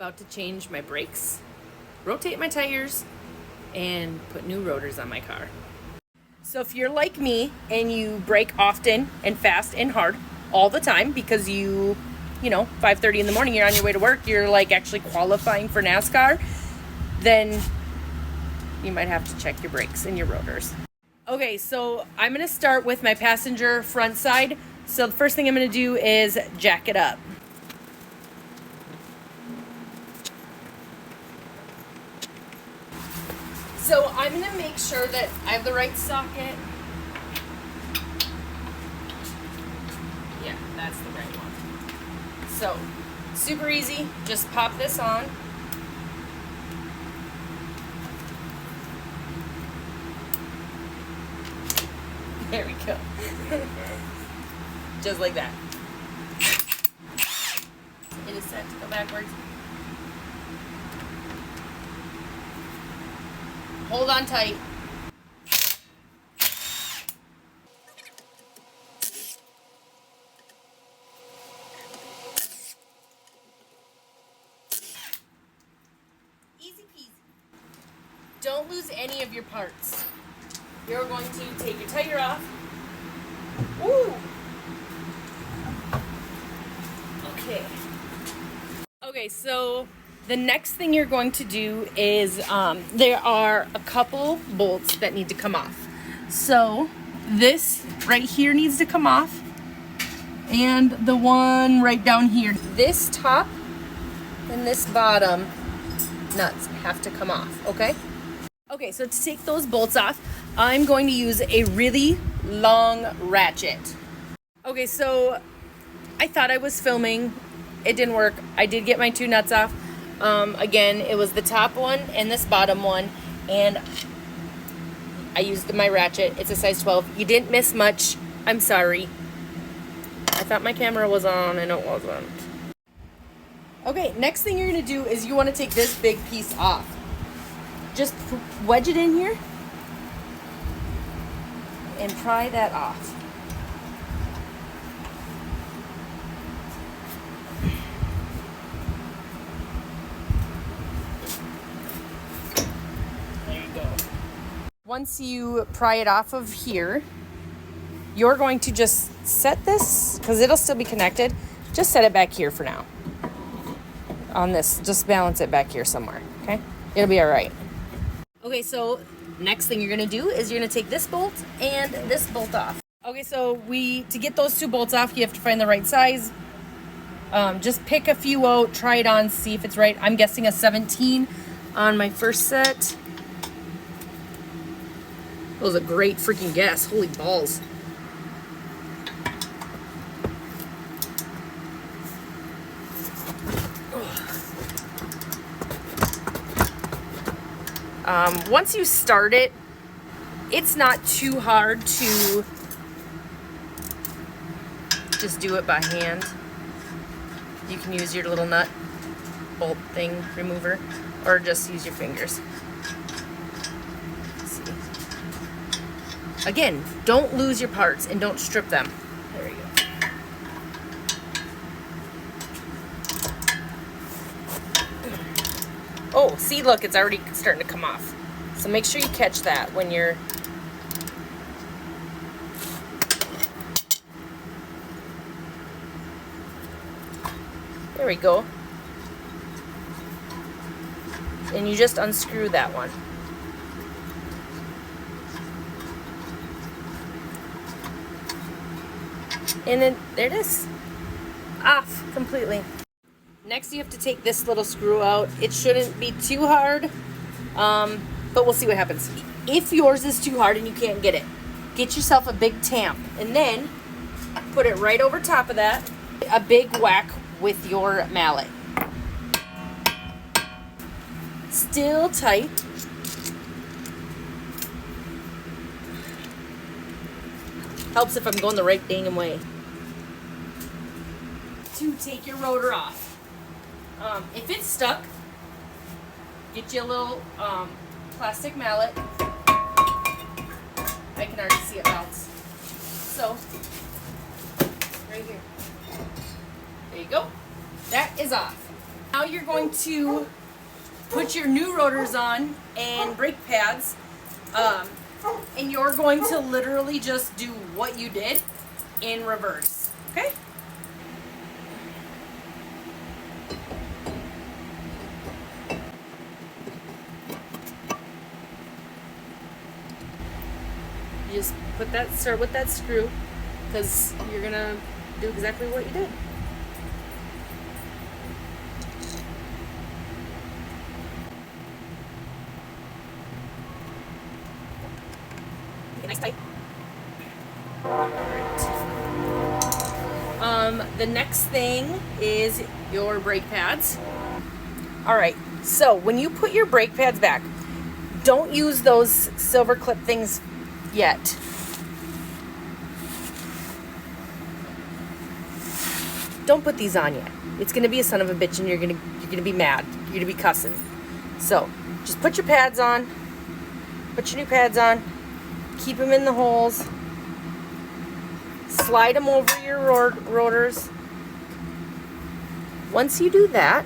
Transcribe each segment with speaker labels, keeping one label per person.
Speaker 1: About to change my brakes, rotate my tires, and put new rotors on my car. So if you're like me and you brake often and fast and hard all the time because you know, 5:30 in the morning, you're on your way to work, you're like actually qualifying for NASCAR, then you might have to check your brakes and your rotors. Okay, so I'm gonna start with my passenger front side. So the first thing I'm gonna do is jack it up. So I'm going to make sure that I have the right socket. Yeah, that's the right one. So, super easy. Just pop this on. There we go. Just like that. It is set to go backwards. Hold on tight. Easy peasy. Don't lose any of your parts. You're going to take your tire off. Woo! Okay. Okay, so the next thing you're going to do is there are a couple bolts that need to come off. So this right here needs to come off, and the one right down here. This top and this bottom nuts have to come off, okay? Okay, so to take those bolts off, I'm going to use a really long ratchet. Okay, so I thought I was filming. It didn't work. I did get my two nuts off. Again, it was the top one and this bottom one, and I used my ratchet. It's a size 12. You didn't miss much. I'm sorry. I thought my camera was on and it wasn't. Okay, next thing you're gonna do is you wanna take this big piece off. Just wedge it in here and pry that off. Once you pry it off of here, you're going to just set this, because it'll still be connected, just set it back here for now. On this, just balance it back here somewhere, okay? It'll be all right. Okay, so next thing you're gonna do is you're gonna take this bolt and this bolt off. Okay, so to get those two bolts off, you have to find the right size. Just pick a few out, try it on, see if it's right. I'm guessing a 17 on my first set. That was a great freaking guess. Holy balls. Once you start it, it's not too hard to just do it by hand. You can use your little nut bolt thing remover, or just use your fingers. Again, don't lose your parts and don't strip them. There you go. Oh, see, look, it's already starting to come off. So make sure you catch that when you're... There we go. And you just unscrew that one. And then there it is, off completely. Next you have to take this little screw out. It shouldn't be too hard, but we'll see what happens. If yours is too hard and you can't get it, get yourself a big tamp and then put it right over top of that. A big whack with your mallet. Still tight. Helps if I'm going the right dang way. To take your rotor off. If it's stuck, get you a little plastic mallet. I can already see it bounce. So, right here. There you go. That is off. Now you're going to put your new rotors on and brake pads, and you're going to literally just do what you did in reverse, okay? You just start with that screw, because you're gonna do exactly what you did. Nice tight. The next thing is your brake pads. Alright, so when you put your brake pads back, don't use those silver clip things yet. Don't put these on yet. It's gonna be a son of a bitch and you're gonna be mad. You're gonna be cussing. So just put your pads on. Put your new pads on. Keep them in the holes. Slide them over your rotors. Once you do that,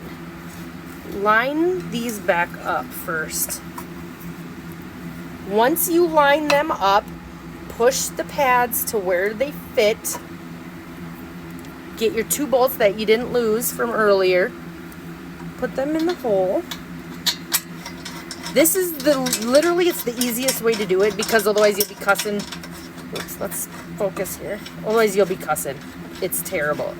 Speaker 1: line these back up first. Once you line them up, push the pads to where they fit. Get your 2 bolts that you didn't lose from earlier. Put them in the hole. This is literally it's the easiest way to do it, because otherwise you'll be cussing. Oops, let's focus here. Otherwise you'll be cussing. It's terrible.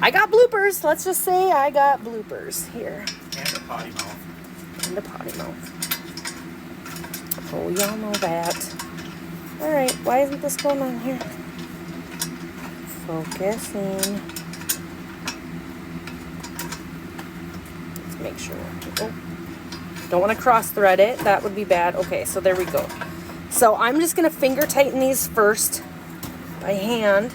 Speaker 1: I got bloopers. Let's just say I got bloopers here.
Speaker 2: And a potty mouth.
Speaker 1: And a potty mouth. Oh, y'all know that. Alright, why isn't this going on here? Focusing. Let's make sure. Oh. Don't want to cross thread it. That would be bad. Okay, so there we go. So I'm just going to finger tighten these first by hand.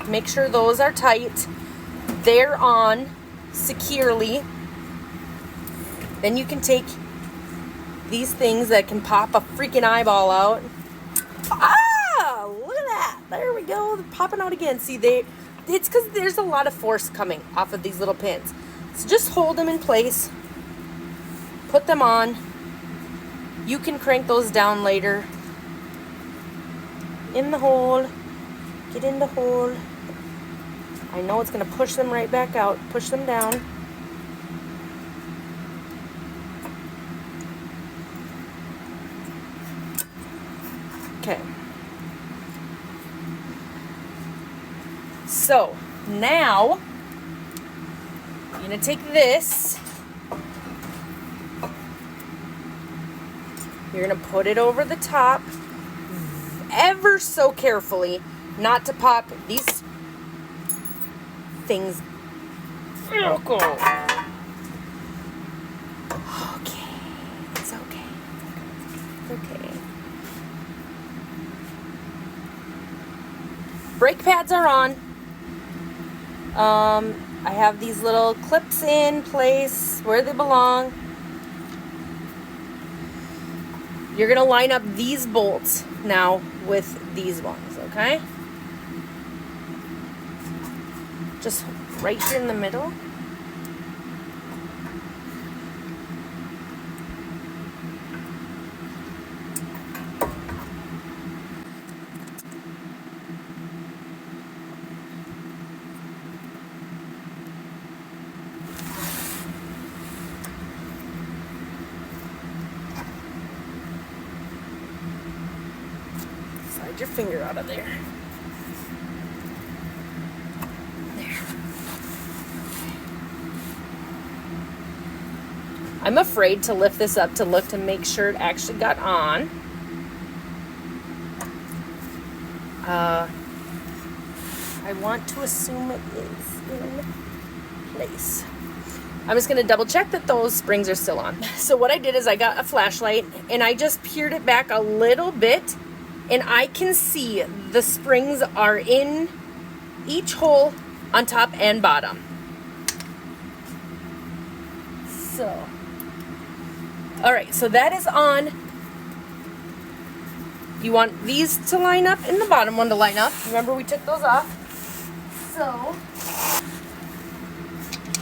Speaker 1: Make sure those are tight. They're on securely. Then you can take these things that can pop a freaking eyeball out. Ah! Look at that. There we go. They're popping out again. See, it's because there's a lot of force coming off of these little pins. So just hold them in place. Put them on. You can crank those down later. In the hole. Get in the hole. I know it's going to push them right back out. Push them down. Okay. So, now, you're going to take this. You're going to put it over the top. Ever so carefully. Not to pop these things. Okay. It's okay. It's okay. Brake pads are on. I have these little clips in place where they belong. You're going to line up these bolts now with these ones, okay? Just right here in the middle. Slide your finger out of there. I'm afraid to lift this up to look to make sure it actually got on. I want to assume it is in place. I'm just going to double check that those springs are still on. So what I did is I got a flashlight and I just peered it back a little bit, and I can see the springs are in each hole on top and bottom. So, all right, so that is on. You want these to line up and the bottom one to line up. Remember we took those off. So,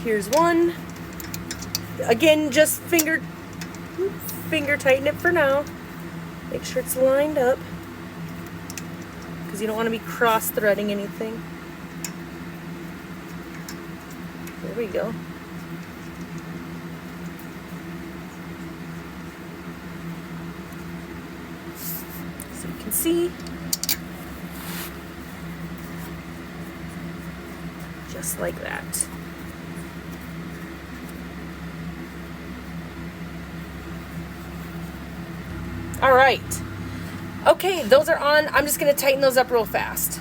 Speaker 1: here's one. Again, just finger tighten it for now. Make sure it's lined up, because you don't want to be cross-threading anything. There we go. So you can see, just like that. All right. Okay, those are on. I'm just going to tighten those up real fast.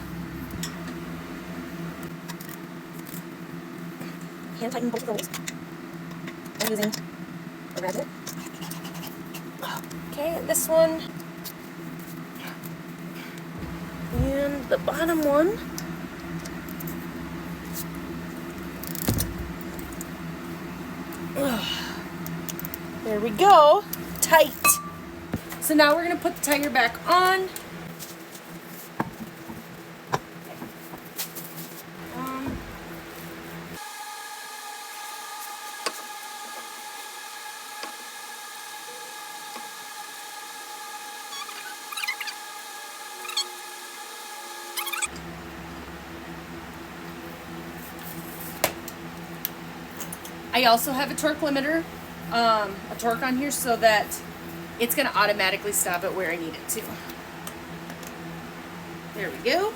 Speaker 1: Hand tighten both of those. I'm using a ratchet. Okay, and this one. And the bottom one. There we go. Tight. So now we're going to put the tire back on. I also have a torque limiter, a torque on here, so that it's going to automatically stop it where I need it to. There we go.